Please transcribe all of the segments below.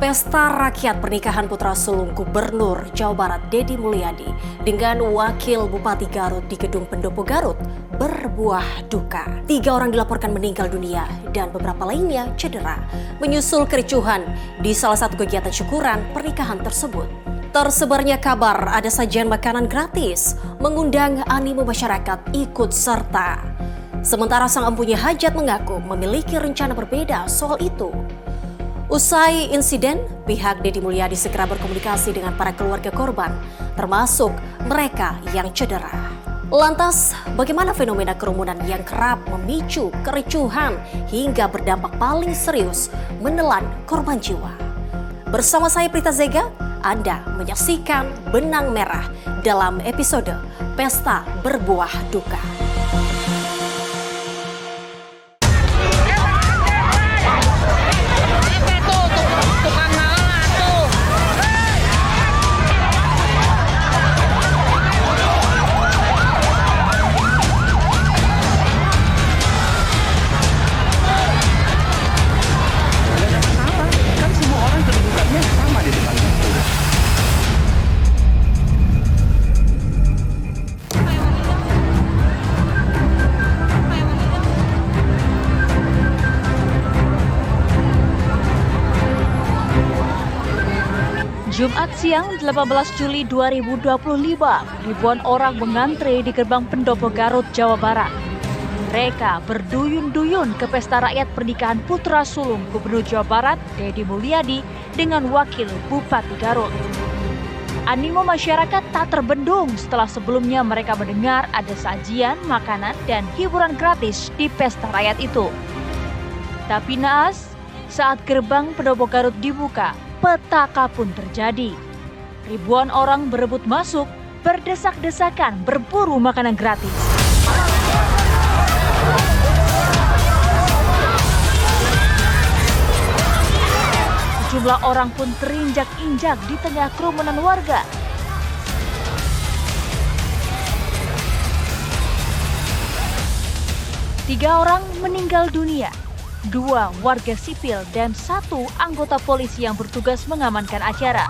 Pesta rakyat pernikahan putra sulung Gubernur Jawa Barat Deddy Mulyadi dengan Wakil Bupati Garut di Gedung Pendopo Garut berbuah duka. 3 orang dilaporkan meninggal dunia dan beberapa lainnya cedera menyusul kericuhan di salah satu kegiatan syukuran pernikahan tersebut. Tersebarnya kabar ada sajian makanan gratis mengundang animo masyarakat ikut serta. Sementara sang empunya hajat mengaku memiliki rencana berbeda soal itu. Usai insiden, pihak Deddy Mulyadi segera berkomunikasi dengan para keluarga korban, termasuk mereka yang cedera. Lantas, bagaimana fenomena kerumunan yang kerap memicu kericuhan hingga berdampak paling serius menelan korban jiwa? Bersama saya Prita Zega, Anda menyaksikan Benang Merah dalam episode Pesta Berbuah Duka. Jumat siang 18 Juli 2025, ribuan orang mengantre di gerbang Pendopo Garut, Jawa Barat. Mereka berduyun-duyun ke pesta rakyat pernikahan putra sulung Gubernur Jawa Barat, Deddy Mulyadi, dengan Wakil Bupati Garut. Animo masyarakat tak terbendung setelah sebelumnya mereka mendengar ada sajian, makanan, dan hiburan gratis di pesta rakyat itu. Tapi naas, saat gerbang Pendopo Garut dibuka, petaka pun terjadi. Ribuan orang berebut masuk, berdesak-desakan berburu makanan gratis. Sejumlah orang pun terinjak-injak di tengah kerumunan warga. Tiga orang meninggal dunia. 2 warga sipil dan 1 anggota polisi yang bertugas mengamankan acara.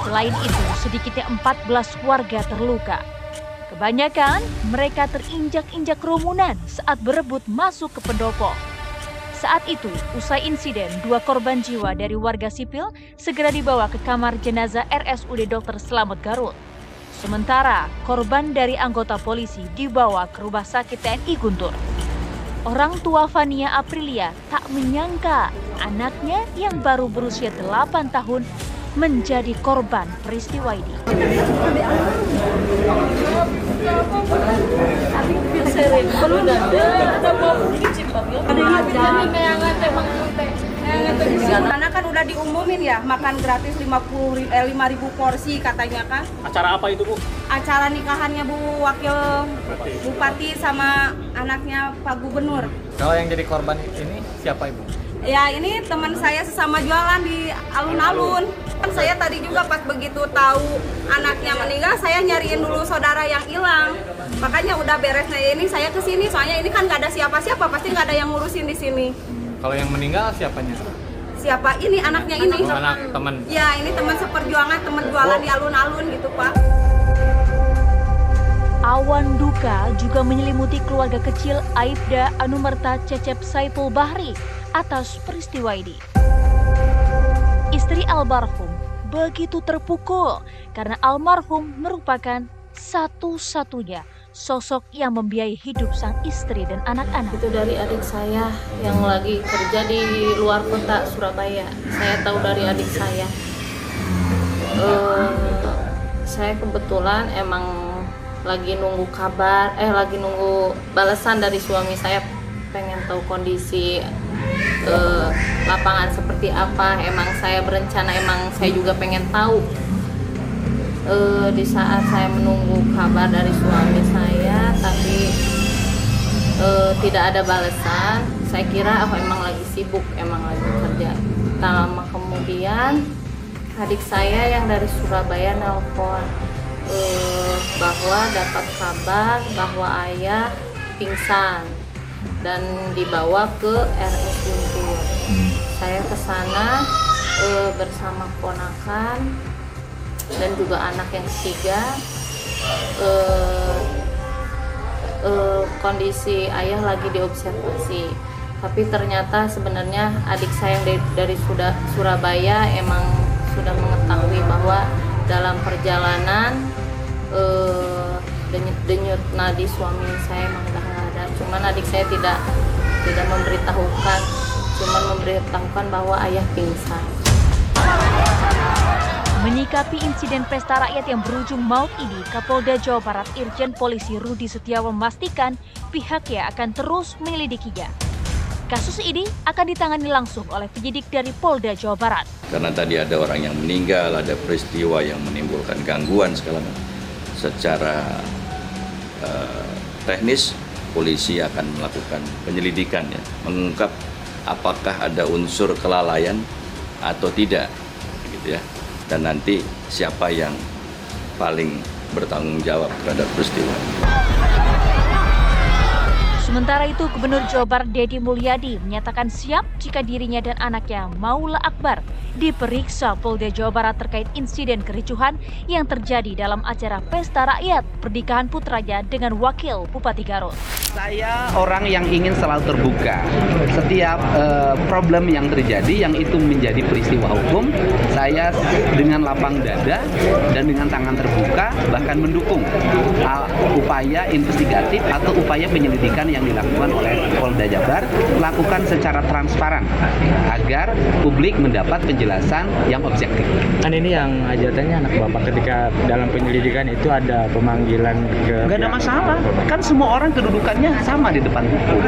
Selain itu, sedikitnya 14 warga terluka. Kebanyakan mereka terinjak-injak kerumunan saat berebut masuk ke pendopo. Saat itu, usai insiden, 2 korban jiwa dari warga sipil segera dibawa ke kamar jenazah RSUD Dr. Slamet Garut. Sementara korban dari anggota polisi dibawa ke Rumah Sakit TNI Guntur. Orang tua Fania Aprilia tak menyangka anaknya yang baru berusia 8 tahun menjadi korban peristiwa ini. Karena kan udah diumumin ya, makan gratis 5.000 porsi katanya kan. Acara apa itu, Bu? Acara nikahannya Bu Wakil Bupati sama anaknya Pak Gubernur. Kalau yang jadi korban ini siapa, Ibu? Ya ini teman saya sesama jualan di alun-alun. Kan saya tadi juga pas begitu tahu anaknya meninggal, saya nyariin dulu saudara yang hilang. Makanya udah beresnya ini saya ke sini, soalnya ini kan nggak ada siapa-siapa, pasti nggak ada yang ngurusin di sini. Kalau yang meninggal siapanya? Siapa ini? Anaknya ini. Anak teman. Ya ini teman seperjuangan, teman jualan di alun-alun gitu Pak. Awan duka juga menyelimuti keluarga kecil Aibda Anumerta Cecep Saiful Bahri atas peristiwa ini. Istri almarhum begitu terpukul karena almarhum merupakan satu-satunya sosok yang membiayai hidup sang istri dan anak-anak. Itu dari adik saya yang lagi kerja di luar kota Surabaya. Saya tahu dari adik saya. Saya kebetulan emang lagi nunggu kabar, lagi nunggu balasan dari suami saya, pengen tahu kondisi lapangan seperti apa. Emang saya berencana, emang saya juga pengen tahu. Di saat saya menunggu kabar dari suami saya, tapi tidak ada balasan, saya kira emang lagi sibuk, emang lagi kerja. Tak lama kemudian adik saya yang dari Surabaya nelpon bahwa dapat kabar bahwa ayah pingsan. dan dibawa ke RS Guntur. Saya ke sana bersama ponakan dan juga anak yang ketiga. Kondisi ayah lagi diobservasi, tapi ternyata sebenarnya adik saya yang dari Surabaya emang sudah mengetahui bahwa dalam perjalanan denyut nadi suami saya emang udah nggak ada. Cuman adik saya tidak memberitahukan bahwa ayah pingsan. Menyikapi insiden pesta rakyat yang berujung maut ini, Kapolda Jawa Barat Irjen Polisi Rudi Setiawan memastikan pihaknya akan terus menyelidikinya. Kasus ini akan ditangani langsung oleh penyidik dari Polda Jawa Barat. Karena tadi ada orang yang meninggal, ada peristiwa yang menimbulkan gangguan segala macam. Secara teknis, polisi akan melakukan penyelidikan, ya, mengungkap apakah ada unsur kelalaian atau tidak, gitu ya. Dan nanti siapa yang paling bertanggung jawab terhadap peristiwa. Sementara itu, Gubernur Jawa Barat Deddy Mulyadi menyatakan siap jika dirinya dan anaknya Maula Akbar diperiksa Polda Jawa Barat terkait insiden kericuhan yang terjadi dalam acara pesta rakyat pernikahan putranya dengan Wakil Bupati Garut. Saya orang yang ingin selalu terbuka. Setiap problem yang terjadi yang itu menjadi peristiwa hukum, saya dengan lapang dada dan dengan tangan terbuka bahkan mendukung upaya investigatif atau upaya penyelidikan yang dilakukan oleh Polda Jabar, lakukan secara transparan agar publik mendapat penjelasan yang objektif. Kan ini yang ajatannya anak Bapak ketika dalam penyelidikan itu ada pemanggilan ke... Nggak ada masalah, kan semua orang kedudukannya sama di depan hukum.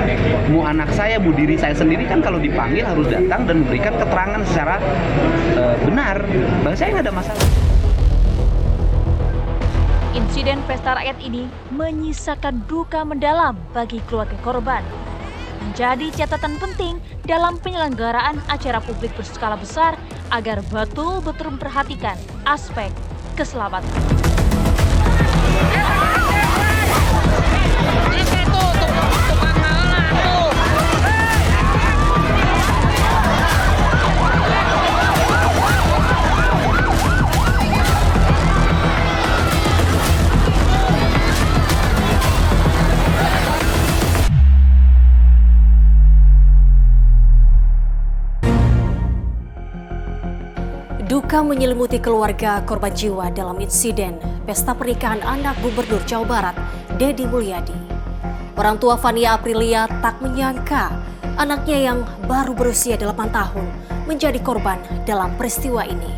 Mau anak saya, mau diri saya sendiri kan kalau dipanggil harus datang dan memberikan keterangan secara benar. Bagi saya nggak ada masalah. Insiden pesta rakyat ini menyisakan duka mendalam bagi keluarga korban. Menjadi catatan penting dalam penyelenggaraan acara publik berskala besar agar betul-betul memperhatikan aspek keselamatan. Duka menyelimuti keluarga korban jiwa dalam insiden pesta pernikahan anak Gubernur Jawa Barat, Deddy Mulyadi. Orang tua Fania Aprilia tak menyangka anaknya yang baru berusia 8 tahun menjadi korban dalam peristiwa ini.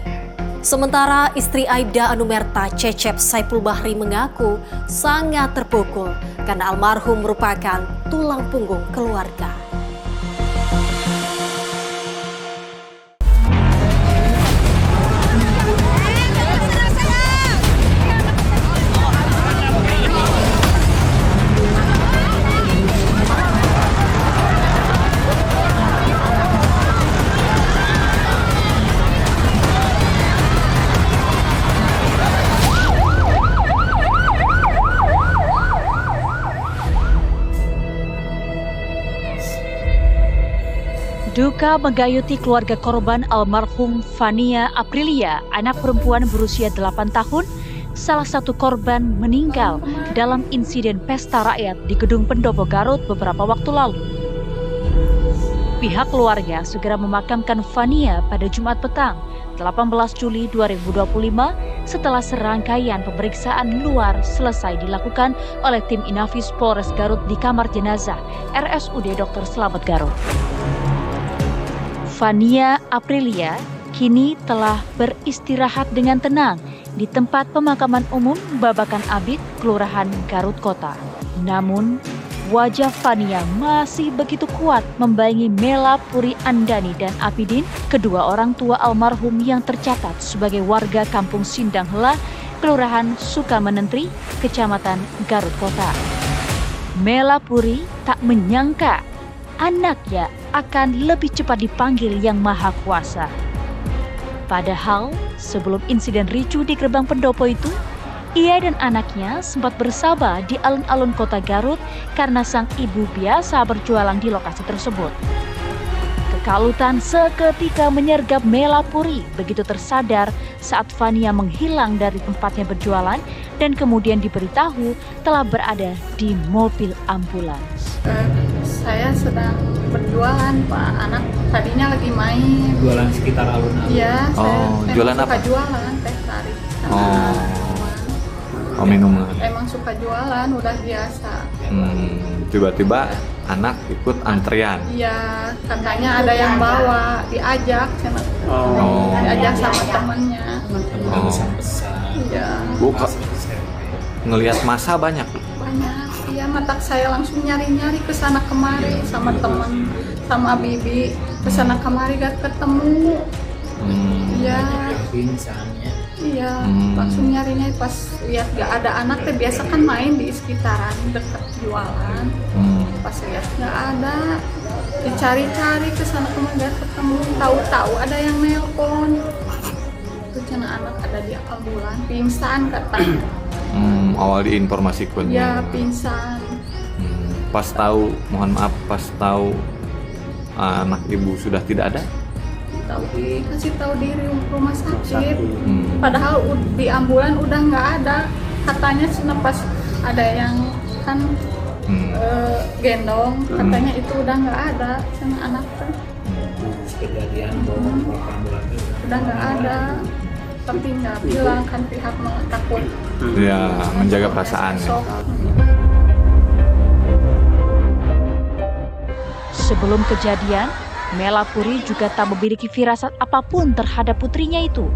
Sementara istri Aibda Anumerta, Cecep Saipul Bahri, mengaku sangat terpukul karena almarhum merupakan tulang punggung keluarga. Duka menggayuti keluarga korban almarhum Fania Aprilia, anak perempuan berusia 8 tahun, salah satu korban meninggal dalam insiden pesta rakyat di Gedung Pendopo Garut beberapa waktu lalu. Pihak keluarga segera memakamkan Fania pada Jumat petang, 18 Juli 2025, setelah serangkaian pemeriksaan luar selesai dilakukan oleh tim Inafis Polres Garut di kamar jenazah RSUD Dr. Slamet Garut. Fania Aprilia kini telah beristirahat dengan tenang di tempat pemakaman umum Babakan Abid, Kelurahan Garut Kota. Namun, wajah Fania masih begitu kuat membayangi Mela Puri Andani dan Apidin, kedua orang tua almarhum yang tercatat sebagai warga Kampung Sindang Hela, Kelurahan Sukamenentri, Kecamatan Garut Kota. Mela Puri tak menyangka anaknya akan lebih cepat dipanggil Yang Maha Kuasa. Padahal sebelum insiden ricu di gerbang pendopo itu, Ia dan anaknya sempat bersama di alun-alun kota Garut karena sang ibu biasa berjualan di lokasi tersebut. Kekalutan seketika menyergap Mela Puri begitu tersadar saat Fania menghilang dari tempatnya berjualan dan kemudian diberitahu telah berada di mobil ambulans. Saya sedang berjualan, Pak. Anak tadinya lagi main. Jualan sekitar alun-alun. Iya, saya jualan suka apa? jualan teh tarik. Minuman. Emang suka jualan, udah biasa. Tiba-tiba anak ikut antrian. Iya, katanya ada yang bawa, diajak diajak sama temennya. Iya. Bu, ngelihat masa banyak. Banyak. Iya, mata saya langsung nyari-nyari ke sana kemari sama temen, sama bibi, ke sana kemari gak ketemu. Iya. Iya, langsung nyarinya pas lihat gak ada anak teh, biasa kan main di sekitaran dekat jualan. Pas lihat gak ada, dicari-cari ke sana kemari gak ketemu. Tahu-tahu ada yang nelpon. Itu cina anak ada di ambulan, pingsan katanya. Awal diinformasikan. Ya, pingsan. Pas tahu, mohon maaf, pas tahu anak ibu sudah tidak ada. Kasih tahu di rumah sakit. Padahal di ambulan udah nggak ada. Katanya cina pas ada yang kan gendong, katanya itu udah nggak ada cina anak kan. Kejadian Udah nggak ada. Tapi nggak bilang kan pihak takut. Ya, menjaga perasaannya. Sebelum kejadian, Mela Puri juga tak memiliki firasat apapun terhadap putrinya itu.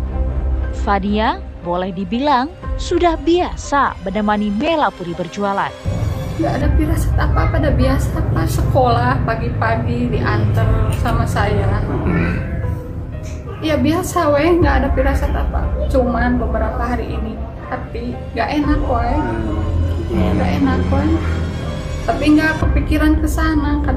Fania boleh dibilang sudah biasa menemani Mela Puri berjualan. Nggak ada firasat apa-apa, udah biasa pas sekolah pagi-pagi diantar sama saya. Ya biasa weh, nggak ada firasat apa. Cuman beberapa hari ini hati nggak enak weh. Nggak enak weh. Tapi nggak kepikiran ke sana kan.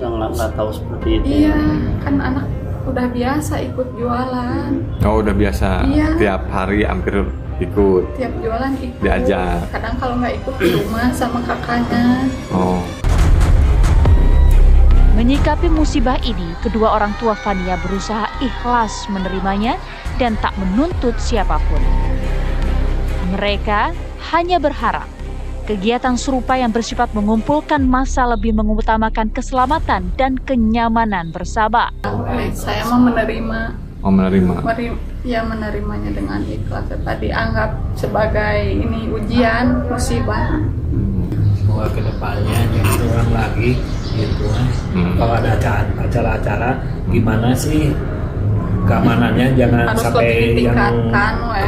Nggak tahu seperti itu. Iya, kan anak udah biasa ikut jualan. Oh, udah biasa. Iya. Tiap hari hampir ikut. Tiap jualan ikut. Diajak. Kadang kalau nggak ikut di rumah sama kakaknya. Oh. Menyikapi musibah ini, kedua orang tua Fania berusaha ikhlas menerimanya dan tak menuntut siapapun. Mereka hanya berharap kegiatan serupa yang bersifat mengumpulkan massa lebih mengutamakan keselamatan dan kenyamanan bersama. Saya mau menerima. Ya, menerimanya dengan ikhlas. Tadi anggap sebagai ini ujian, musibah. Semoga kedepannya jangan terulang lagi gitu kan. Kalau ada acara-acara gimana sih keamanannya, jangan harus sampai yang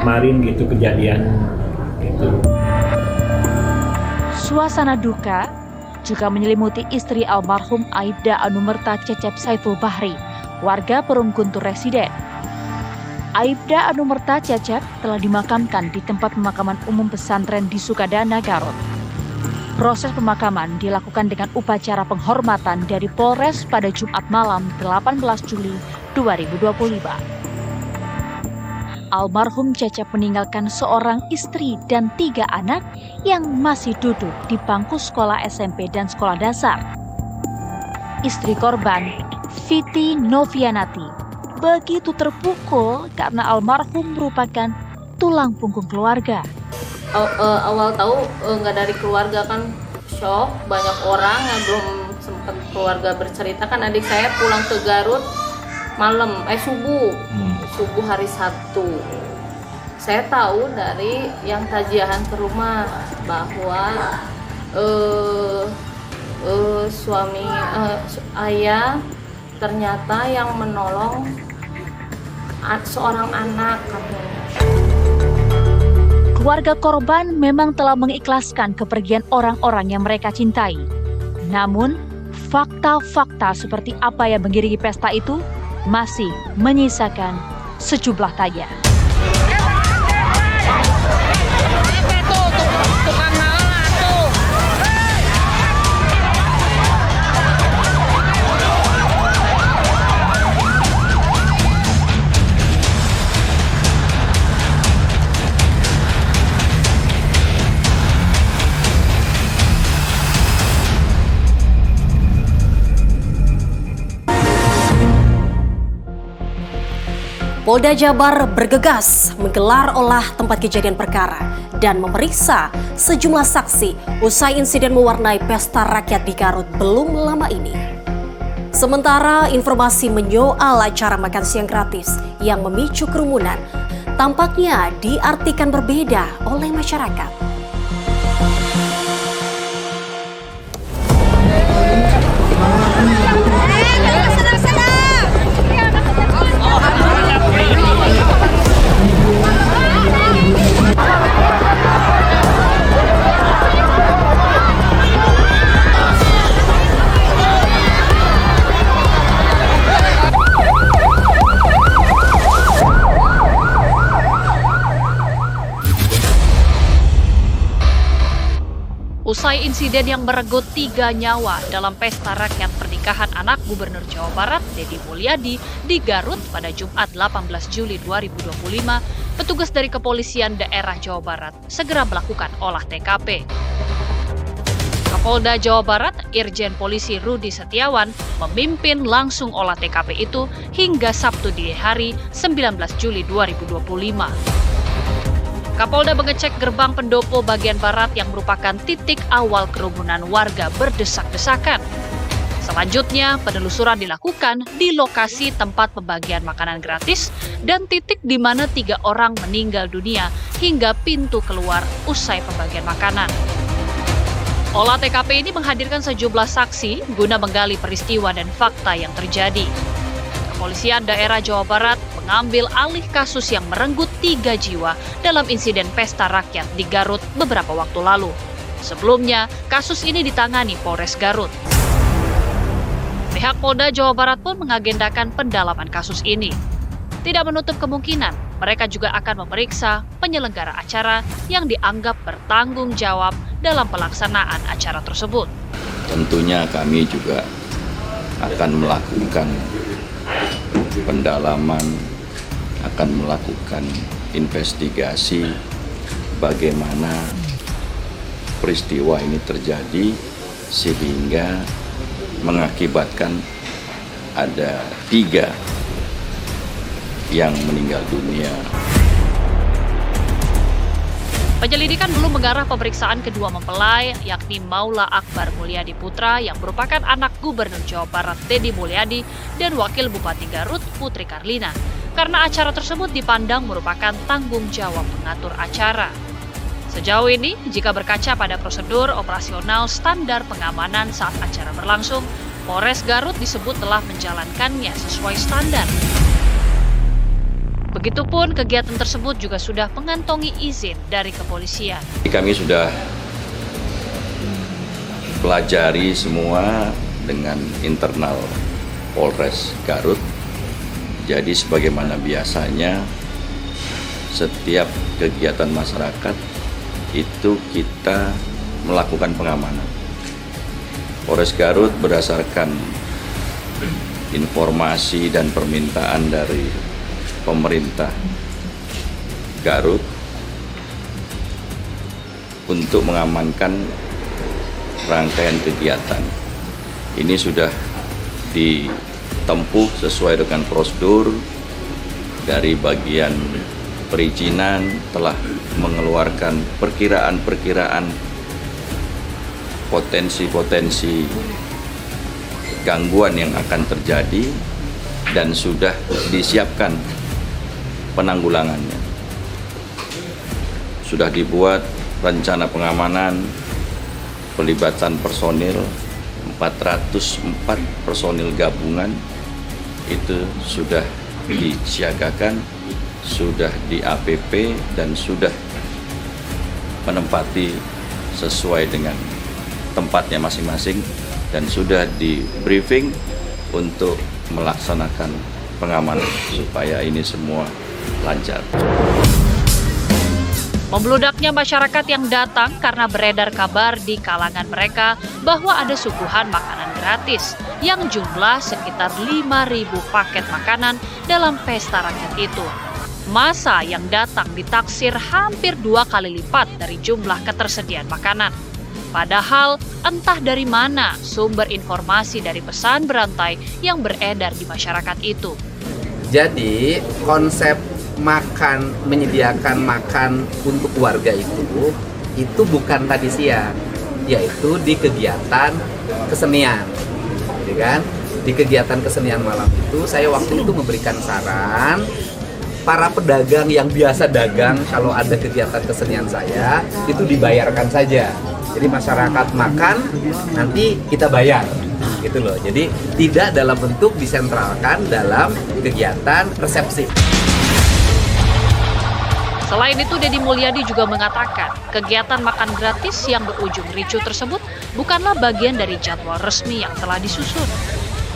kemarin gitu kejadian gitu. Suasana duka juga menyelimuti istri almarhum Aibda Anumerta Cecep Saiful Bahri, warga Perum Guntur residen. Aibda Anumerta Cecep telah dimakamkan di tempat pemakaman umum pesantren di Sukadana, Garut. Proses pemakaman dilakukan dengan upacara penghormatan dari Polres pada Jumat malam 18 Juli 2025. Almarhum Cecep meninggalkan seorang istri dan 3 anak yang masih duduk di bangku sekolah SMP dan sekolah dasar. Istri korban, Fiti Novianati, begitu terpukul karena almarhum merupakan tulang punggung keluarga. Awal tahu nggak dari keluarga kan shock, banyak orang yang belum sempat keluarga bercerita kan. Adik saya pulang ke Garut malam subuh hari Sabtu. Saya tahu dari yang tajiahan ke rumah bahwa suami ayah ternyata yang menolong seorang anak katanya. Keluarga korban memang telah mengikhlaskan kepergian orang-orang yang mereka cintai. Namun, fakta-fakta seperti apa yang mengiringi pesta itu masih menyisakan sejumlah tanya. Polda Jabar bergegas menggelar olah tempat kejadian perkara dan memeriksa sejumlah saksi usai insiden mewarnai pesta rakyat di Garut belum lama ini. Sementara informasi menyoal acara makan siang gratis yang memicu kerumunan tampaknya diartikan berbeda oleh masyarakat. Usai insiden yang merenggut 3 nyawa dalam pesta rakyat pernikahan anak Gubernur Jawa Barat, Deddy Mulyadi, di Garut pada Jumat 18 Juli 2025, petugas dari Kepolisian Daerah Jawa Barat segera melakukan olah TKP. Kapolda Jawa Barat, Irjen Polisi Rudi Setiawan, memimpin langsung olah TKP itu hingga Sabtu dini hari 19 Juli 2025. Kapolda mengecek gerbang pendopo bagian barat yang merupakan titik awal kerumunan warga berdesak-desakan. Selanjutnya, penelusuran dilakukan di lokasi tempat pembagian makanan gratis dan titik di mana 3 orang meninggal dunia hingga pintu keluar usai pembagian makanan. Olah TKP ini menghadirkan sejumlah saksi guna menggali peristiwa dan fakta yang terjadi. Kepolisian Daerah Jawa Barat mengambil alih kasus yang merenggut 3 jiwa dalam insiden pesta rakyat di Garut beberapa waktu lalu. Sebelumnya, kasus ini ditangani Polres Garut. Pihak Polda Jawa Barat pun mengagendakan pendalaman kasus ini. Tidak menutup kemungkinan mereka juga akan memeriksa penyelenggara acara yang dianggap bertanggung jawab dalam pelaksanaan acara tersebut. Tentunya kami juga akan melakukan pendalaman, akan melakukan investigasi bagaimana peristiwa ini terjadi sehingga mengakibatkan ada 3 yang meninggal dunia. Penyelidikan belum mengarah pemeriksaan kedua mempelai, yakni Maula Akbar Mulyadi Putra yang merupakan anak Gubernur Jawa Barat Deddy Mulyadi dan Wakil Bupati Garut Putri Karlina, karena acara tersebut dipandang merupakan tanggung jawab pengatur acara. Sejauh ini, jika berkaca pada prosedur operasional standar pengamanan saat acara berlangsung, Polres Garut disebut telah menjalankannya sesuai standar. Begitupun kegiatan tersebut juga sudah mengantongi izin dari kepolisian. Kami sudah pelajari semua dengan internal Polres Garut. Jadi sebagaimana biasanya setiap kegiatan masyarakat itu kita melakukan pengamanan. Polres Garut berdasarkan informasi dan permintaan dari pemerintah Garut untuk mengamankan rangkaian kegiatan. Ini sudah ditempuh sesuai dengan prosedur. Dari bagian perizinan telah mengeluarkan perkiraan-perkiraan potensi-potensi gangguan yang akan terjadi dan sudah disiapkan penanggulangannya. Sudah dibuat rencana pengamanan, pelibatan personil, 404 personil gabungan itu sudah disiagakan, sudah di APP dan sudah menempati sesuai dengan tempatnya masing-masing dan sudah di briefing untuk melaksanakan pengamanan supaya ini semua lancar. Membludaknya masyarakat yang datang karena beredar kabar di kalangan mereka bahwa ada suguhan makanan gratis yang jumlah sekitar 5.000 paket makanan dalam pesta rakyat itu. Massa yang datang ditaksir hampir 2 kali lipat dari jumlah ketersediaan makanan. Padahal entah dari mana sumber informasi dari pesan berantai yang beredar di masyarakat itu. Jadi konsep menyediakan makan untuk warga itu bukan tadi siang, yaitu di kegiatan kesenian, gitu kan? Di kegiatan kesenian malam itu saya waktu itu memberikan saran para pedagang yang biasa dagang kalau ada kegiatan kesenian saya itu dibayarkan saja. Jadi masyarakat makan, nanti kita bayar, gitu loh. Jadi tidak dalam bentuk disentralkan dalam kegiatan resepsi. Selain itu, Deddy Mulyadi juga mengatakan kegiatan makan gratis yang berujung ricuh tersebut bukanlah bagian dari jadwal resmi yang telah disusun.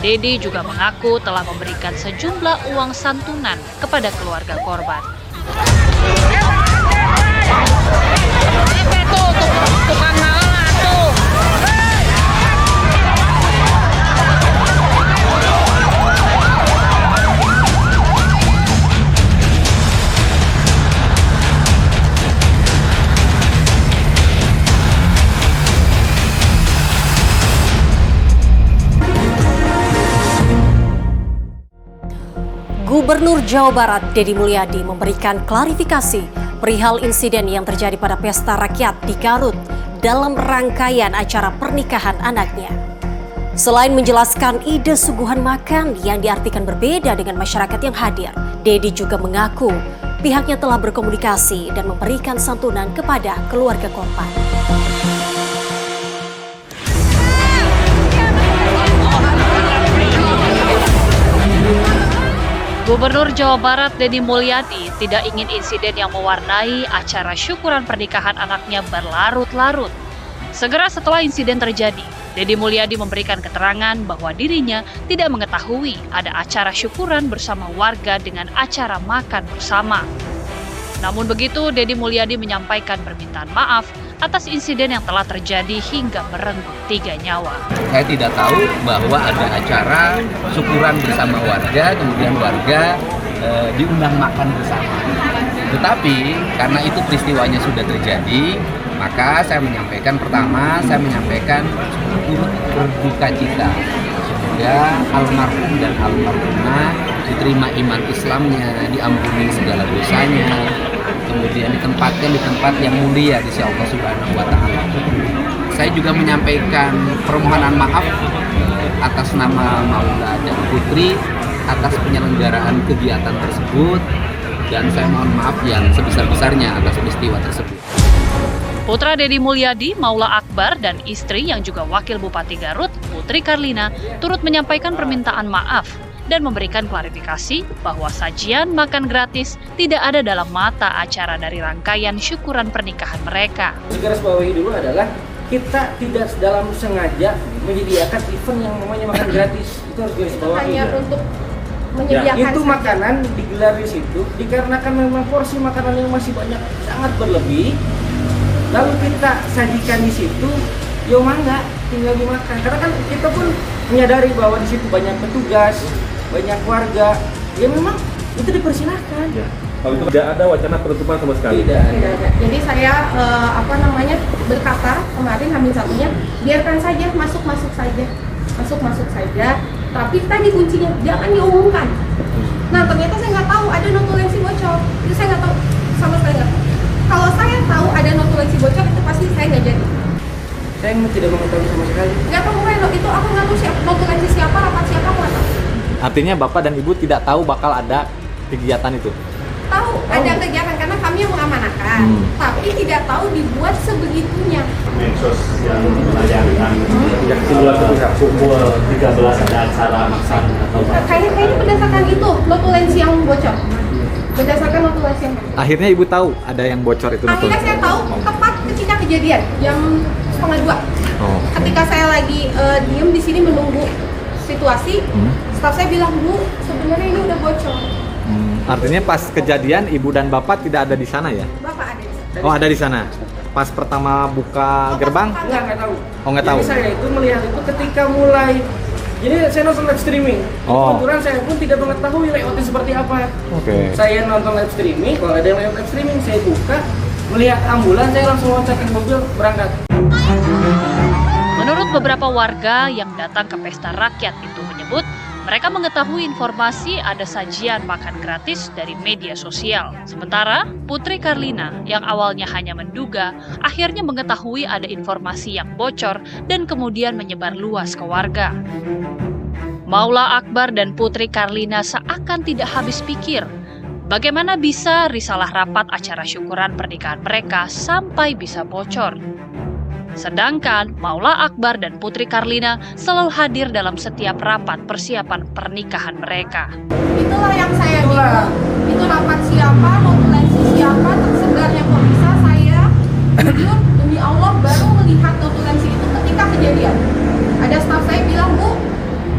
Deddy juga mengaku telah memberikan sejumlah uang santunan kepada keluarga korban. Gubernur Jawa Barat Deddy Mulyadi memberikan klarifikasi perihal insiden yang terjadi pada pesta rakyat di Garut dalam rangkaian acara pernikahan anaknya. Selain menjelaskan ide suguhan makan yang diartikan berbeda dengan masyarakat yang hadir, Deddy juga mengaku pihaknya telah berkomunikasi dan memberikan santunan kepada keluarga korban. Gubernur Jawa Barat Deddy Mulyadi tidak ingin insiden yang mewarnai acara syukuran pernikahan anaknya berlarut-larut. Segera setelah insiden terjadi, Deddy Mulyadi memberikan keterangan bahwa dirinya tidak mengetahui ada acara syukuran bersama warga dengan acara makan bersama. Namun begitu, Deddy Mulyadi menyampaikan permintaan maaf atas insiden yang telah terjadi hingga merenggut 3 nyawa. Saya tidak tahu bahwa ada acara syukuran bersama warga, kemudian warga diundang makan bersama. Tetapi karena itu peristiwanya sudah terjadi, maka saya menyampaikan turut berduka cita. Semoga almarhum dan almarhumah diterima iman Islamnya, diampuni segala dosanya, kemudian ditempatkan di tempat yang mulia di sisi Allah Subhanahu wa Ta'ala. Saya juga menyampaikan permohonan maaf atas nama Maula dan Putri atas penyelenggaraan kegiatan tersebut, dan saya mohon maaf yang sebesar-besarnya atas peristiwa tersebut. Putra Deddy Mulyadi, Maula Akbar, dan istri yang juga Wakil Bupati Garut, Putri Karlina, turut menyampaikan permintaan maaf dan memberikan klarifikasi bahwa sajian makan gratis tidak ada dalam mata acara dari rangkaian syukuran pernikahan mereka. Garisbawahi dulu adalah kita tidak dalam sengaja menyediakan event yang namanya makan gratis. Itu harus garisbawahi. Hanya untuk menyediakan itu saja. Makanan digelar di situ dikarenakan memang porsi makanan yang masih banyak, sangat berlebih. Lalu kita sajikan di situ, yo mangga tinggal dimakan. Karena kan kita pun menyadari bahwa di situ banyak petugas, banyak warga, ya memang itu dipersilahkan. Ya. Kalau itu tidak ada wacana penutupan sama sekali. Tidak ada. Jadi saya berkata kemarin H-1-nya biarkan saja masuk saja. Tapi tadi kuncinya jangan diumumkan. Nah ternyata saya nggak tahu ada notulensi bocor. Itu saya nggak tahu sama sekali nggak tahu. Kalau saya tahu ada notulensi bocor itu pasti saya nggak jadi. Saya tidak mengetahui sama sekali. Nggak tahu itu aku nggak tahu notulensi siapa, rapat siapa, aku nggak tahu. Artinya Bapak dan Ibu tidak tahu bakal ada kegiatan itu? Tahu ada kegiatan karena kami yang mengamanahkan, tapi tidak tahu dibuat sebegitunya. Medsos yang menayangkan yang keluar ketika pukul 13 ada acara makan atau kayaknya berdasarkan itu notulensi yang bocor. Berdasarkan notulensi yang bocor. Akhirnya Ibu tahu ada yang bocor itu notulensi? Akhirnya saya tahu tepat ketika kejadian jam 1:30. Ketika saya lagi diem di sini menunggu situasi, staf saya bilang, Bu, sebenarnya ini udah bocor. Artinya pas kejadian Ibu dan Bapak tidak ada di sana ya? Bapak ada di sana. Oh, ada di sana. Pas pertama buka gerbang? Nggak tahu. Oh, nggak tahu. Jadi saya itu melihat itu ketika mulai. Jadi saya nonton live streaming. Kebetulan saya pun tidak mengetahui layoutnya seperti apa. Saya nonton live streaming, kalau ada yang live streaming saya buka, melihat ambulans, saya langsung loncatin mobil berangkat. Menurut beberapa warga yang datang ke pesta rakyat itu menyebut Mereka mengetahui informasi ada sajian makan gratis dari media sosial. Sementara Putri Karlina yang awalnya hanya menduga, akhirnya mengetahui ada informasi yang bocor dan kemudian menyebar luas ke warga. Maula Akbar dan Putri Karlina seakan tidak habis pikir, bagaimana bisa risalah rapat acara syukuran pernikahan mereka sampai bisa bocor. Sedangkan Maula Akbar dan Putri Karlina selalu hadir dalam setiap rapat persiapan pernikahan mereka. Itulah yang saya bingung. Itu rapat siapa, notulensi siapa, tersebarnya kok bisa saya jujur demi Allah baru melihat notulensi itu ketika kejadian. Ada staf saya bilang, Bu,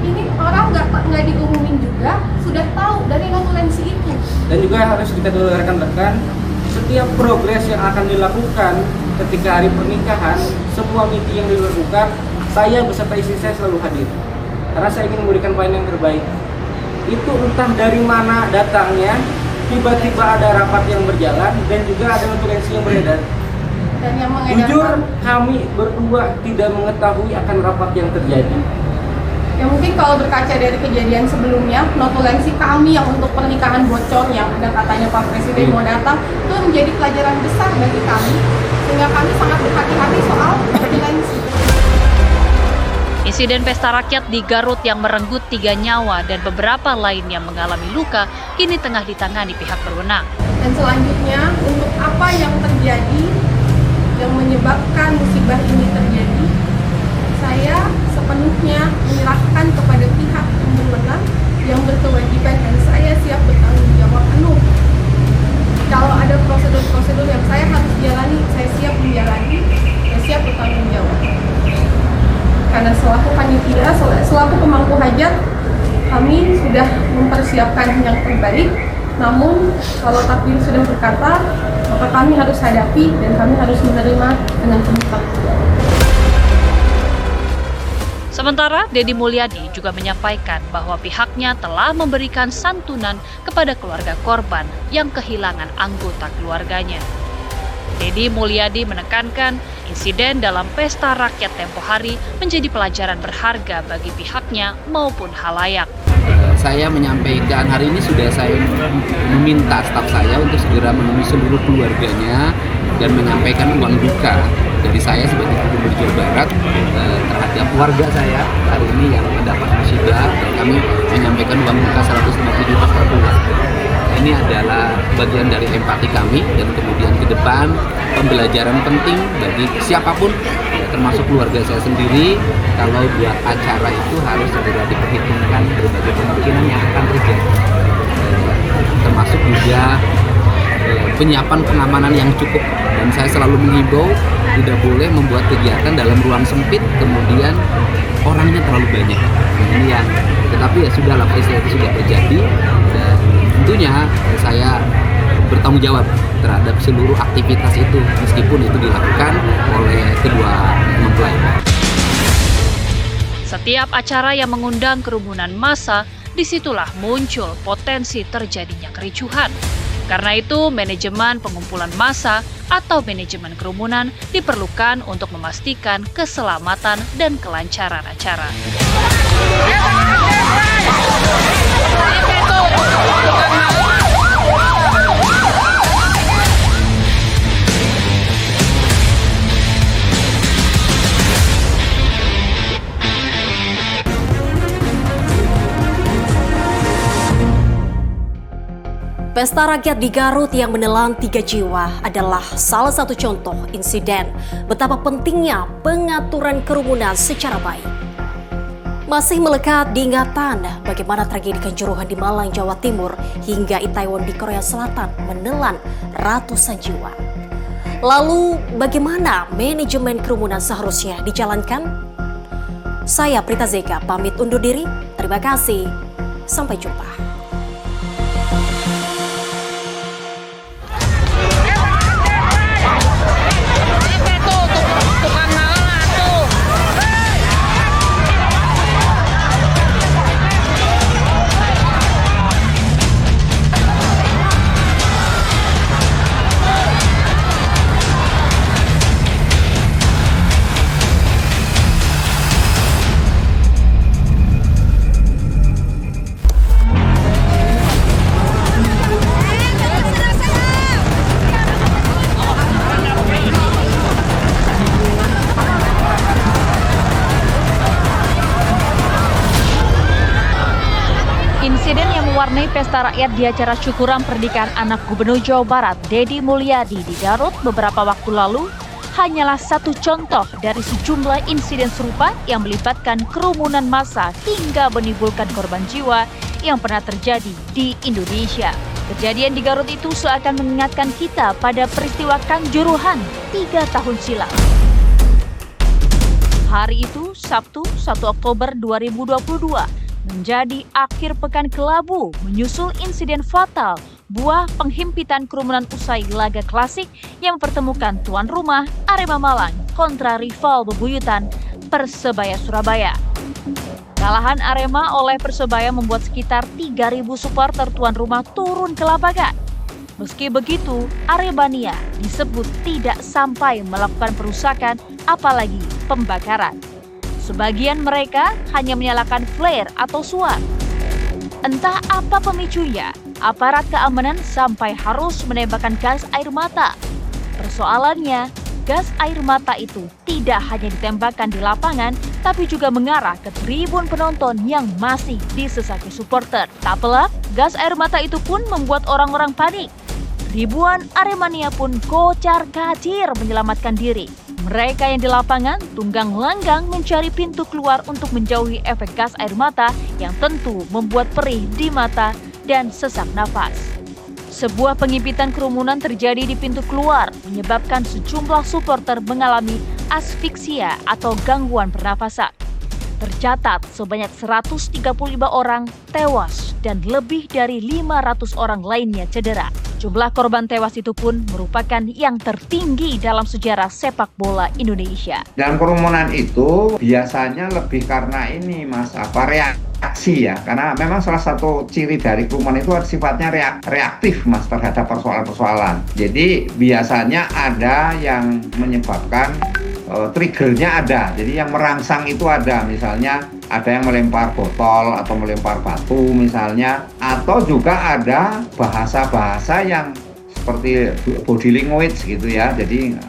ini orang nggak diumumin juga, sudah tahu dari notulensi itu. Dan juga harus kita dulu rekan-rekan, setiap progres yang akan dilakukan ketika hari pernikahan, semua meeting yang dilakukan, saya beserta istri saya selalu hadir. Karena saya ingin memberikan pelayanan yang terbaik. Itu entah dari mana datangnya, tiba-tiba ada rapat yang berjalan dan juga ada notulensi yang beredar. Dan yang mengedarkan, jujur, kami berdua tidak mengetahui akan rapat yang terjadi. Ya mungkin kalau berkaca dari kejadian sebelumnya, notulensi kami yang untuk pernikahan bocor yang ada katanya Pak Presiden mau datang, itu menjadi pelajaran besar bagi kami, sehingga kami sangat berhati-hati soal notulensi. Insiden pesta rakyat di Garut yang merenggut 3 nyawa dan beberapa lainnya mengalami luka kini tengah ditangani pihak berwenang. Dan selanjutnya, untuk apa yang terjadi, yang menyebabkan musibah ini terjadi, saya sepenuhnya menyerahkan kepada pihak yang berwenang yang berkewajiban dan saya siap bertanggung jawab penuh. Kalau ada prosedur-prosedur yang saya harus jalani, saya siap menjalani dan siap bertanggung jawab. Karena selaku panitia, selaku pemangku hajat, kami sudah mempersiapkan yang terbaik. Namun kalau takdir sudah berkata, maka kami harus hadapi dan kami harus menerima dengan penuh tanggung. Sementara Deddy Mulyadi juga menyampaikan bahwa pihaknya telah memberikan santunan kepada keluarga korban yang kehilangan anggota keluarganya. Deddy Mulyadi menekankan insiden dalam pesta rakyat tempo hari menjadi pelajaran berharga bagi pihaknya maupun halayak. Saya menyampaikan hari ini sudah saya meminta staf saya untuk segera menemui seluruh keluarganya dan menyampaikan uang duka dari saya sebagai Gubernur Jawa Barat terhadap warga saya hari ini yang mendapat musibah, dan kami menyampaikan uang duka 150 juta per keluarga. Ini adalah bagian dari empati kami dan kemudian ke depan pembelajaran penting bagi siapapun, termasuk keluarga saya sendiri, kalau buat acara itu harus segera diperhitungkan berbagai kemungkinan yang akan terjadi, termasuk juga penyiapan pengamanan yang cukup. Dan saya selalu menghimbau tidak boleh membuat kegiatan dalam ruang sempit kemudian orangnya terlalu banyak. Ini yang, tetapi ya sudahlah, peristiwa itu sudah terjadi dan tentunya saya bertanggung jawab terhadap seluruh aktivitas itu meskipun itu dilakukan oleh kedua mempelai. Setiap acara yang mengundang kerumunan massa, disitulah muncul potensi terjadinya kericuhan. Karena itu, manajemen pengumpulan massa atau manajemen kerumunan diperlukan untuk memastikan keselamatan dan kelancaran acara. Pesta rakyat di Garut yang menelan 3 jiwa adalah salah satu contoh insiden betapa pentingnya pengaturan kerumunan secara baik. Masih melekat di ingatan bagaimana tragedi Kanjuruhan di Malang, Jawa Timur hingga Itaewon di Korea Selatan menelan ratusan jiwa. Lalu bagaimana manajemen kerumunan seharusnya dijalankan? Saya Prita Zeka pamit undur diri. Terima kasih. Sampai jumpa. mewarnai pesta rakyat di acara syukuran pernikahan anak Gubernur Jawa Barat, Deddy Mulyadi di Garut beberapa waktu lalu, hanyalah satu contoh dari sejumlah insiden serupa yang melibatkan kerumunan massa hingga menimbulkan korban jiwa yang pernah terjadi di Indonesia. Kejadian di Garut itu seakan mengingatkan kita pada peristiwa Kanjuruhan 3 tahun silam. Hari itu, Sabtu 1 Oktober 2022, menjadi akhir pekan kelabu menyusul insiden fatal buah penghimpitan kerumunan usai laga klasik yang mempertemukan tuan rumah Arema Malang kontra rival bebuyutan Persebaya Surabaya. Kekalahan Arema oleh Persebaya membuat sekitar 3.000 supporter tuan rumah turun ke lapangan. Meski begitu, Aremania disebut tidak sampai melakukan perusakan apalagi pembakaran. Sebagian mereka hanya menyalakan flare atau suar. Entah apa pemicunya, aparat keamanan sampai harus menembakkan gas air mata. Persoalannya, gas air mata itu tidak hanya ditembakkan di lapangan, tapi juga mengarah ke tribun penonton yang masih disesaki supporter. Tak pelak, gas air mata itu pun membuat orang-orang panik. Ribuan Aremania pun kocar-kacir menyelamatkan diri. Mereka yang di lapangan tunggang langgang mencari pintu keluar untuk menjauhi efek gas air mata yang tentu membuat perih di mata dan sesak nafas. Sebuah penghimpitan kerumunan terjadi di pintu keluar, menyebabkan sejumlah supporter mengalami asfiksia atau gangguan pernafasan. Tercatat sebanyak 135 orang tewas dan lebih dari 500 orang lainnya cedera. Jumlah korban tewas itu pun merupakan yang tertinggi dalam sejarah sepak bola Indonesia. Dalam kerumunan itu biasanya lebih karena ini Mas, reaksi ya. Karena memang salah satu ciri dari kerumunan itu sifatnya reaktif Mas terhadap persoalan-persoalan. Jadi biasanya ada yang menyebabkan triggernya ada, jadi yang merangsang itu ada, misalnya ada yang melempar botol atau melempar batu misalnya, atau juga ada bahasa-bahasa yang seperti body language gitu ya, jadi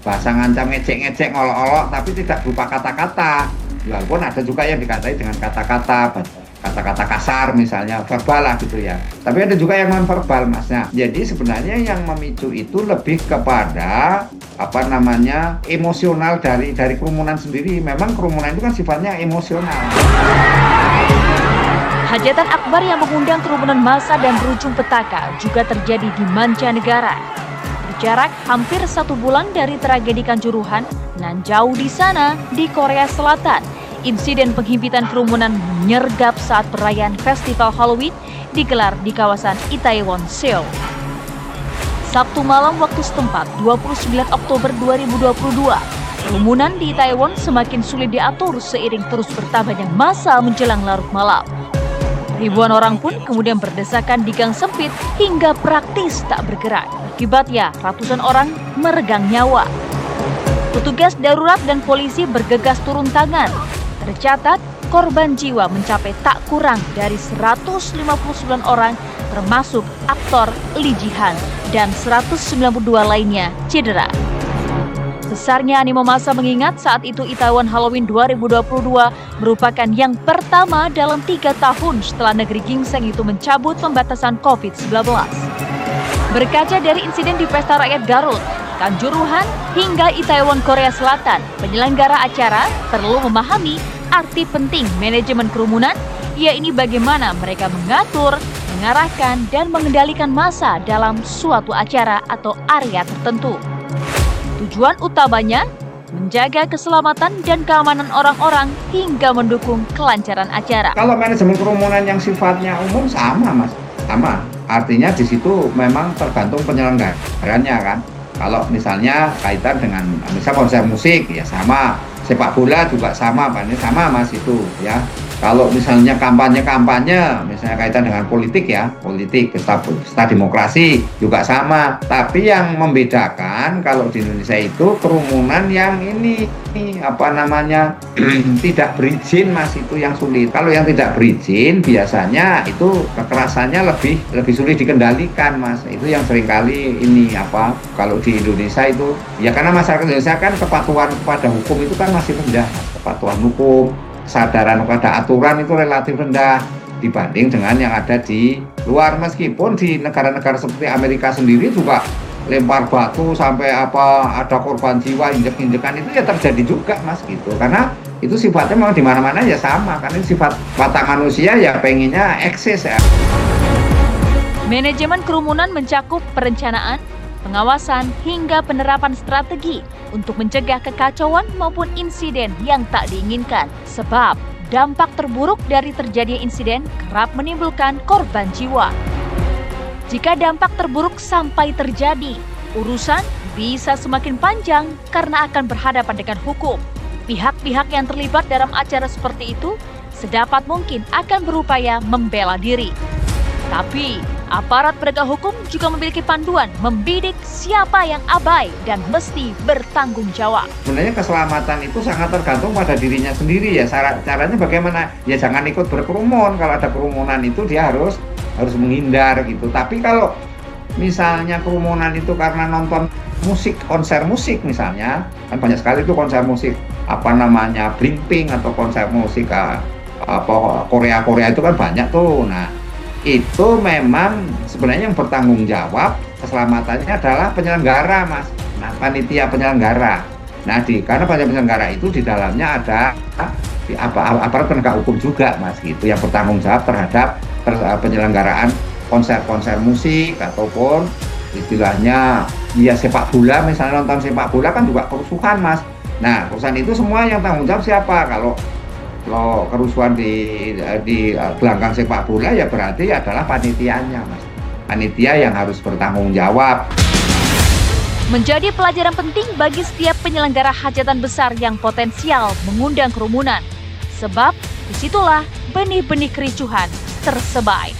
bahasa ngancam, ngecek-ngecek, ngolok-olok tapi tidak berupa kata-kata, walaupun ada juga yang dikatai dengan kata-kata kasar misalnya, verbal lah gitu ya, tapi ada juga yang non-verbal Masnya. Jadi sebenarnya yang memicu itu lebih kepada emosional dari kerumunan sendiri. Memang kerumunan itu kan sifatnya emosional. Hajatan akbar yang mengundang kerumunan massa dan berujung petaka juga terjadi di mancanegara. Berjarak hampir 1 bulan dari tragedi Kanjuruhan, nan jauh di sana, di Korea Selatan, insiden penghimpitan kerumunan menyergap saat perayaan festival Halloween digelar di kawasan Itaewon, Seoul. Sabtu malam waktu setempat, 29 Oktober 2022, kerumunan di Itaewon semakin sulit diatur seiring terus bertambahnya massa menjelang larut malam. Ribuan orang pun kemudian berdesakan di gang sempit hingga praktis tak bergerak. Akibatnya, ratusan orang meregang nyawa. Petugas darurat dan polisi bergegas turun tangan. Tercatat, korban jiwa mencapai tak kurang dari 159 orang, termasuk aktor Lee Ji-han, dan 192 lainnya cedera. Besarnya animo massa mengingat saat itu Itaewon Halloween 2022 merupakan yang pertama dalam 3 tahun setelah negeri gingseng itu mencabut pembatasan COVID-19. Berkaca dari insiden di Pesta Rakyat Garut, Kanjuruhan, hingga Itaewon Korea Selatan, penyelenggara acara perlu memahami arti penting manajemen kerumunan, yaitu bagaimana mereka mengatur, mengarahkan, dan mengendalikan massa dalam suatu acara atau area tertentu. Tujuan utamanya menjaga keselamatan dan keamanan orang-orang hingga mendukung kelancaran acara. Kalau manajemen kerumunan yang sifatnya umum sama Mas, sama. Artinya di situ memang tergantung penyelenggaranya kan. Kalau misalnya kaitan dengan misalnya konser musik ya sama, sepak bola juga sama Mas itu ya. Kalau misalnya kampanye, misalnya kaitan dengan politik ya, pesta demokrasi juga sama. Tapi yang membedakan kalau di Indonesia itu kerumunan yang ini tidak berizin Mas, itu yang sulit. Kalau yang tidak berizin biasanya itu kekerasannya lebih sulit dikendalikan Mas. Itu yang seringkali kalau di Indonesia itu ya karena masyarakat Indonesia kan kepatuhan kepada hukum itu kan masih rendah, kepatuhan hukum, kesadaran pada aturan itu relatif rendah. dibanding dengan yang ada di luar. Meskipun di negara-negara seperti Amerika sendiri juga lempar batu sampai ada korban jiwa, injek-injekan itu ya terjadi juga Mas gitu. Karena itu sifatnya memang di mana-mana ya sama, karena sifat watak manusia ya pengennya eksis ya. Manajemen kerumunan mencakup perencanaan, pengawasan, hingga penerapan strategi untuk mencegah kekacauan maupun insiden yang tak diinginkan. Sebab dampak terburuk dari terjadinya insiden kerap menimbulkan korban jiwa. Jika dampak terburuk sampai terjadi, urusan bisa semakin panjang karena akan berhadapan dengan hukum. Pihak-pihak yang terlibat dalam acara seperti itu sedapat mungkin akan berupaya membela diri. Tapi, aparat penegak hukum juga memiliki panduan membidik siapa yang abai dan mesti bertanggung jawab. Sebenarnya keselamatan itu sangat tergantung pada dirinya sendiri ya. Caranya bagaimana? Ya jangan ikut berkerumun. Kalau ada kerumunan itu dia harus menghindar gitu. Tapi kalau misalnya kerumunan itu karena nonton musik, konser musik misalnya, kan banyak sekali itu konser musik Blackpink atau konser musik Korea itu kan banyak tuh. Nah, itu memang sebenarnya yang bertanggung jawab keselamatannya adalah penyelenggara Mas. Nah, panitia penyelenggara. Nah, karena penyelenggara itu di dalamnya ada aparat penegak hukum juga Mas gitu, yang bertanggung jawab terhadap penyelenggaraan konser-konser musik ataupun istilahnya ya sepak bola, misalnya nonton sepak bola kan juga kerusuhan Mas. Nah, kerusuhan itu semua yang tanggung jawab siapa? Kalau kerusuhan di gelanggang sepak bola ya berarti adalah panitianya Mas. Panitia yang harus bertanggung jawab. Menjadi pelajaran penting bagi setiap penyelenggara hajatan besar yang potensial mengundang kerumunan. Sebab disitulah benih-benih kericuhan tersebar.